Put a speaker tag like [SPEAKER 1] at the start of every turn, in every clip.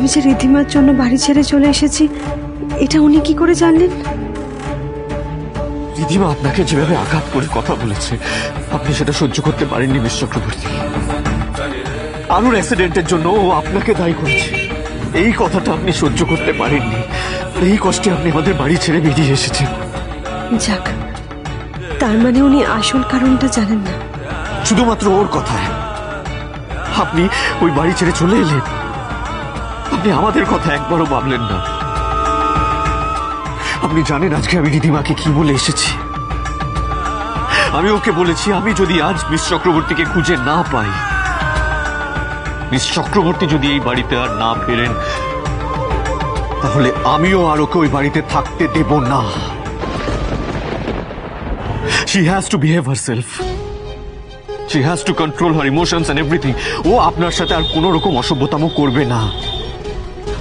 [SPEAKER 1] আমি যে রিধিমার জন্য বাড়ি ছেড়ে চলে এসেছি এটা উনি কি করে জানলেন?
[SPEAKER 2] রিধিমা আপনাকে যেভাবে আঘাত করে কথা বলেছে আপনি সেটা সহ্য করতে পারেননি মিস চক্রবর্তী। আলুর অ্যাক্সিডেন্টের জন্য ও আপনাকে দায়ী করেছে, এই কথাটা আপনি সহ্য করতে পারেননি। এই কষ্টে আপনি আমাদের বাড়ি ছেড়ে বেরিয়ে এসেছেন।
[SPEAKER 1] যাক, তার মানে উনি আসল কারণটা জানেন না।
[SPEAKER 2] শুধুমাত্র ওর কথায় আপনি ওই বাড়ি ছেড়ে চলে এলেন, আপনি আমাদের কথা একবারও ভাবলেন না। আপনি জানেন আজকে আমি রিধিমাকে কি বলে এসেছি? আমি ওকে বলেছি আমি যদি আজ মিস চক্রবর্তীকে খুঁজে না পাই, মিস চক্রবর্তী যদি এই বাড়িতে আর না ফেরেন, তাহলে আমিও আর ওকে ওই বাড়িতে থাকতে দেব না। She has to behave herself. She has to control her emotions and everything. ও আপনার সাথে আর কোনো রকম অসভ্যতামো করবে না।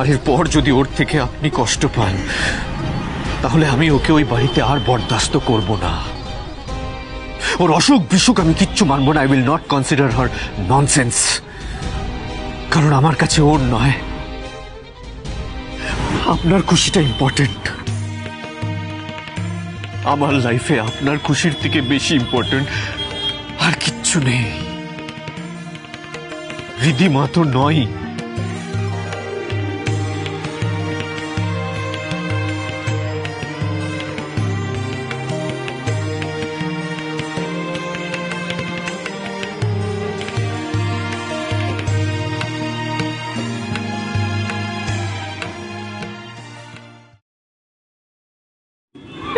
[SPEAKER 2] আর এরপর যদি ওর থেকে আপনি কষ্ট পান, তাহলে আমি ওকে ওই বাড়িতে আর বরদাস্ত করব না। ওর অসুখ বিসুখ আমি কিচ্ছু মানব না। I will not consider her nonsense, কারণ আমার কাছে ওর নয়, আপনার খুশিটা ইম্পর্টেন্ট। আমার লাইফে আপনার খুশির থেকে বেশি ইম্পর্টেন্ট আর কিচ্ছু নেই। রিধিমা তো নয়।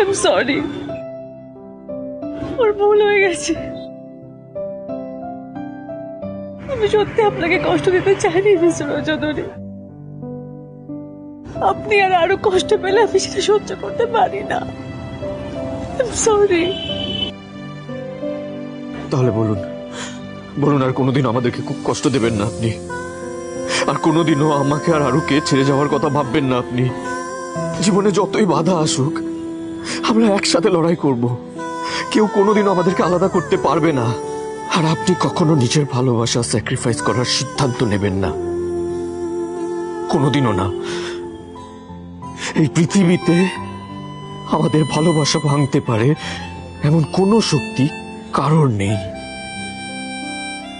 [SPEAKER 1] I'm sorry, ওর ভুল হয়ে গেছে। আমি সত্যি আপনাকে কষ্ট দিতে চাইনি মিস্টার চৌধুরী। আপনি আর আরো কষ্ট পেলে আমি সেটা সহ্য করতে পারি না। I'm sorry.
[SPEAKER 2] তাহলে বলুন, বলুন আর কোনোদিন আমাদেরকে খুব কষ্ট দেবেন না আপনি, আর কোনোদিনও আমাকে আর আরুকে ছেড়ে যাওয়ার কথা ভাববেন না আপনি। জীবনে যতই বাধা আসুক আমরা একসাথে লড়াই করব, কেউ কোনোদিনও আমাদেরকে আলাদা করতে পারবে না। আর আপনি কখনো নিজের ভালোবাসা স্যাক্রিফাইস করার সিদ্ধান্ত নেবেন না, কোনোদিনও না। এই পৃথিবীতে আমাদের ভালোবাসা ভাঙতে পারে এমন কোনো শক্তি কারোর নেই,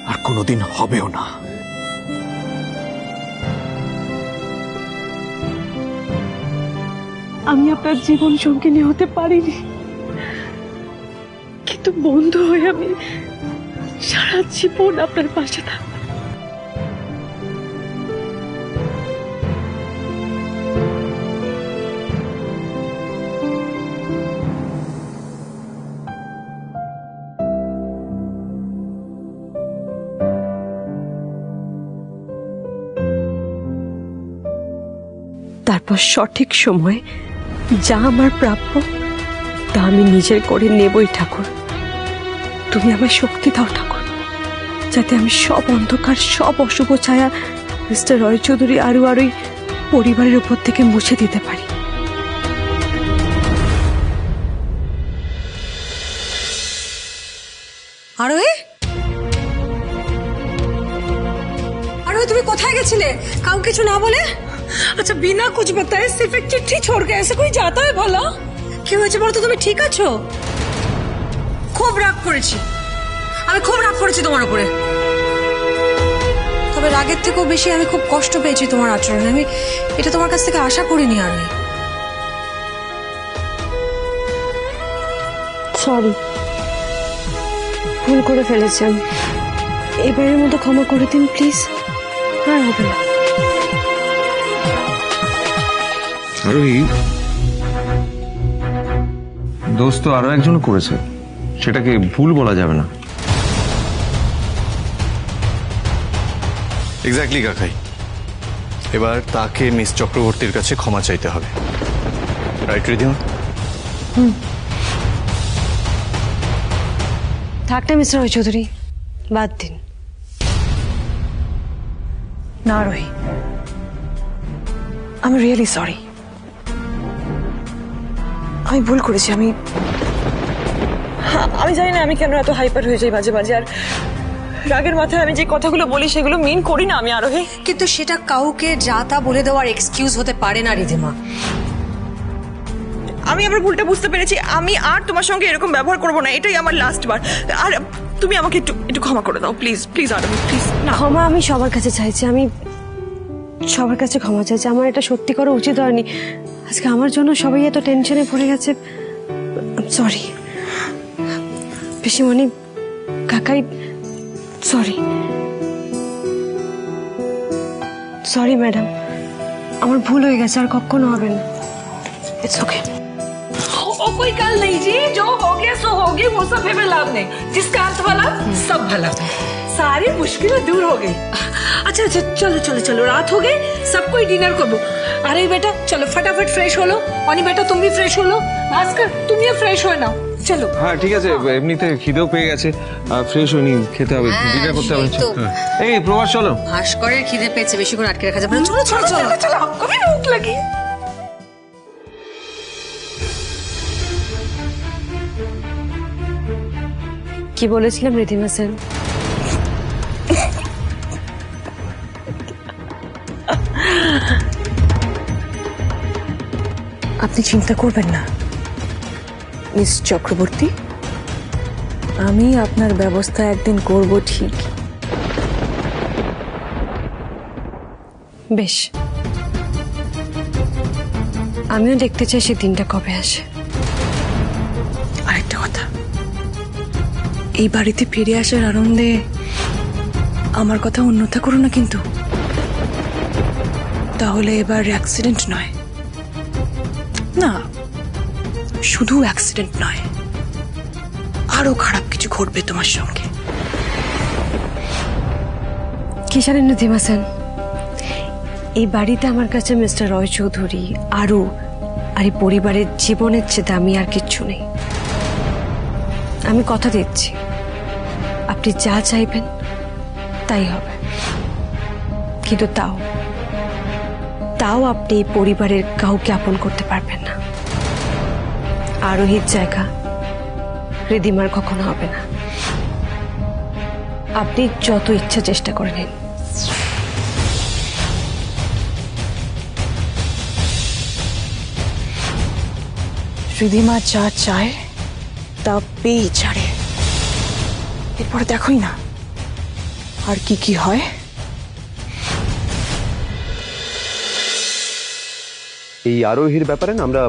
[SPEAKER 2] আর কোনোদিন হবেও না।
[SPEAKER 1] আমি আপনার জীবন সঙ্গিনী হতে পারিনি, কিন্তু বন্ধু হয়ে আমি সারা জীবন আপনার পাশে থাকব। তারপর সঠিক সময় যা আমার প্রাপ্য তা আমি নিজের করে নেবই ঠাকুর। তুমি আমার শক্তি দাও ঠাকুর, যাতে আমি সব অন্ধকার, সব অশুভ ছায়া মিস্টার রয় চৌধুরী আরো আরোই পরিবারের উপর থেকে মুছে দিতে পারি।
[SPEAKER 3] আরোহী, আরোহী তুমি কোথায় গেছিলে কাউ কিছু না বলে? আচ্ছা বিনা कुछ बताए सिर्फ एक चिट्ठी छोड़ के ऐसे कोई जाता है भला? কি হয়েছে বলো তো, তুমি ঠিক আছো? খুব রাগ করেছি, আমি খুব রাগ করেছি তোমার উপরে। তবে রাগের থেকেও বেশি আমি খুব কষ্ট পেয়েছি তোমার আচরণে। আমি এটা তোমার কাছ থেকে আশা করিনি। আর
[SPEAKER 1] সরি, ভুল করে ফেলেছি আমি। এবারের মতো ক্ষমা করে দিন প্লিজ, আর হবে না।
[SPEAKER 4] আরোহী, দোস্ত আরো একজন করেছে, সেটাকে ভুল বলা যাবে না।
[SPEAKER 2] এক্স্যাক্টলি কাকাই, এবার তাকে মিস চক্রবর্তীর কাছে ক্ষমা চাইতে হবে, রাইট রিধিমা?
[SPEAKER 1] থাক না মিস্টার রয় চৌধুরী, বাদ দিন।
[SPEAKER 3] না রোহি,
[SPEAKER 1] আমি রিয়েলি সরি। আমি ভুল করেছি। আমি জানি না আমি কেন এত হাইপার হয়ে যাই মাঝে মাঝে। আর রাগের মাথায় আমি যে কথাগুলো বলি সেগুলো মিন করি না আমি আরোহী।
[SPEAKER 3] কিন্তু সেটা কাউকে যা তা বলে দেওয়ার এক্সকিউজ হতে পারে না রিধিমা।
[SPEAKER 1] আমি আবার ভুলটা বুঝতে পেরেছি, আমি আর তোমার সঙ্গে এরকম ব্যবহার করব না, এটাই আমার লাস্ট বার। আর তুমি আমাকে একটু একটু ক্ষমা করে দাও প্লিজ প্লিজ আরোহী প্লিজ। না
[SPEAKER 5] ক্ষমা আমি সবার কাছে চাইছি, আমি সবার কাছে ক্ষমা চাইছি। আমার এটা সত্যি করা উচিত হয়নি। আজকে আমার জন্য সবাই এত টেনশনে পড়ে গেছে। সরি পিসিমণি, কাকাই, সরি সরি ম্যাডাম, আমার ভুল হয়ে গেছে, আর কখনো হবে না। It's okay.
[SPEAKER 6] और कोई गल नहीं जी, जो हो गया सो हो गई, वो सब हमें लाभ नहीं। जिसका अंत भला सब भला, सारी मुश्किलें दूर हो गई। अच्छा अच्छा चलो चलो चलो, रात हो गई, सबको डिनर करबो। अरे बेटा चलो फटाफट फ्रेश हो लो। और बेटा तुम भी फ्रेश हो लो। भास्कर तुम ये फ्रेश हो ना, चलो।
[SPEAKER 4] হ্যাঁ ঠিক আছে, এমনিতে খিদেও পেয়ে গেছে, ফ্রেশ হয়নি, খেতে হবে, ডিনার করতে হবে।
[SPEAKER 3] সেই তো।
[SPEAKER 4] হ্যাঁ। এই প্রবাস চলো।
[SPEAKER 3] ভাস্করের খিদে পেয়েছে, বেশি করে আটকে রাখা যাবে না। চলো চলো চলো।
[SPEAKER 6] चलो हमको भी भूख लगी।
[SPEAKER 5] কি বলেছিলাম রিধিমা সেন?
[SPEAKER 1] আপনি চিন্তা করবেন না মিস চক্রবর্তী, আমি আপনার ব্যবস্থা একদিন করব ঠিক।
[SPEAKER 5] বেশ, আমিও দেখতে চাই সে দিনটা কবে আসে।
[SPEAKER 1] আরেকটা কথা, এই বাড়িতে ফিরে আসার আনন্দে আমার কথা অন্যথা করো না কিন্তু। তাহলে এবার অ্যাক্সিডেন্ট নয়, না শুধু অ্যাক্সিডেন্ট নয়, আরো খারাপ কিছু ঘটবে তোমার সঙ্গে।
[SPEAKER 5] কি জানেন রিধিমা সেন, এই বাড়িতে আমার কাছে মিস্টার রয় চৌধুরী আরু আর এই পরিবারের জীবনের চেয়ে দামি আর কিচ্ছু নেই। আমি কথা দিচ্ছি, আপনি যা চাইবেন তাই হবে। কিন্তু তাও আপনি এই পরিবারের কাউকে আপন করতে পারবেন না। আরোহীর জায়গা রিধিমার কখনো হবে না। আপনি যত ইচ্ছা চেষ্টা করে নিন।
[SPEAKER 1] রিধিমা যা চায় তা পেয়ে ছাড়ে, এরপরে দেখোই না আর কি কি হয়।
[SPEAKER 7] এই আরোহীর ব্যাপারে না আমরা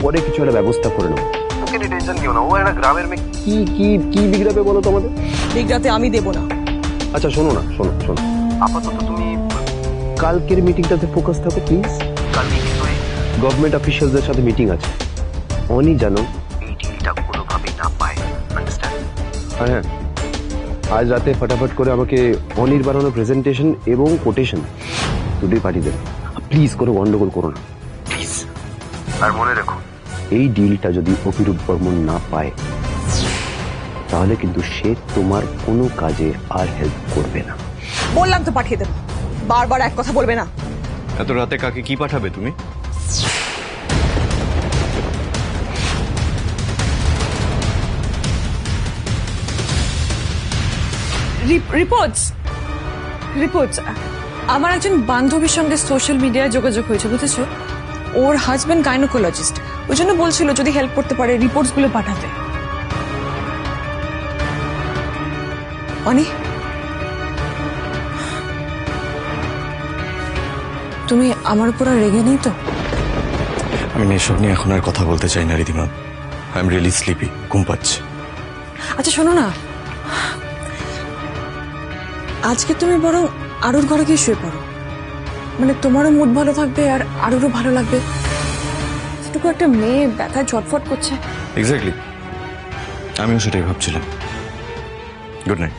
[SPEAKER 7] পরে কিছু একটা ব্যবস্থা করে নেবো। ওকে নিয়ে টেনশন নিও না, ও একটা গ্রামের মেয়ে, কি কি কি বিগড়াবে বলো তো আমাদের।
[SPEAKER 1] বিগড়াতে আমি দেব না।
[SPEAKER 7] আচ্ছা শোনো না, শোনো শোনো, আপাতত তুমি কালকের মিটিংটাতে ফোকাস থাকো প্লিজ। কালকে কিন্তু গভর্নমেন্ট অফিসিয়ালদের সাথে মিটিং আছে, অনি জানো এই ডিলটা কোনোভাবেই না পায়, আন্ডারস্ট্যান্ড? হ্যাঁ, আজ রাতে ফটাফট করে আমাকে অনির বানানো প্রেজেন্টেশন এবং কোটেশন দুটোই পাঠিয়ে দেবে প্লিজ। কোনো গন্ডগোল করো না প্লিজ। আর মনে রেখো, এই ডিলটা যদি অভিরূপ বর্মন না পায় তাহলে কিন্তু সে তোমার কোনো কাজে আর হেল্প করবে না।
[SPEAKER 1] বললাম তো পাঠিয়ে দেব, বারবার এক কথা বলবে না।
[SPEAKER 2] এত রাতে কাকে কি পাঠাবে তুমি?
[SPEAKER 1] রিপোর্টস আমার একজন বান্ধবীর সঙ্গে সোশ্যাল মিডিয়ায় যোগাযোগ হয়েছে, বুঝেছো? ওর হাজবেন্ড গাইনোকোলজিস্ট, ওই জন্য বলছিল যদি হেল্প করতে পারে রিপোর্টস গুলো পাঠাতে। অনি, তুমি আমার উপর আর রেগে নেই তো?
[SPEAKER 2] আমি এসব নিয়ে এখন আর কথা বলতে চাই না Ridhima. I am really sleepy, ঘুম পাচ্ছে।
[SPEAKER 1] আচ্ছা শোনো না, আজকে তুমি বরং আরুর ঘরে গিয়ে শুয়ে পড়ো, মানে তোমারও মুড ভালো থাকবে আর আরুরও ভালো লাগবে। এটুকু একটা মেয়ে ব্যথায় ছটফট করছে।
[SPEAKER 2] এক্স্যাক্টলি, আমিও সেটাই ভাবছিলাম। Good night.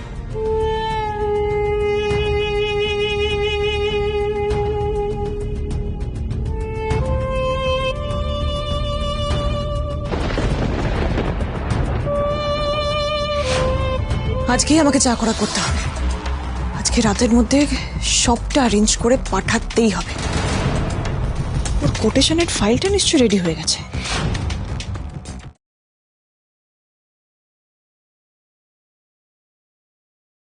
[SPEAKER 1] আজকেই আমাকে চা করা করতে হবে, আজকে রাতের মধ্যে সবটা অ্যারেঞ্জ করে পাঠাতেই হবে। ওর কোটেশনের ফাইলটা নিশ্চয়ই রেডি হয়ে গেছে।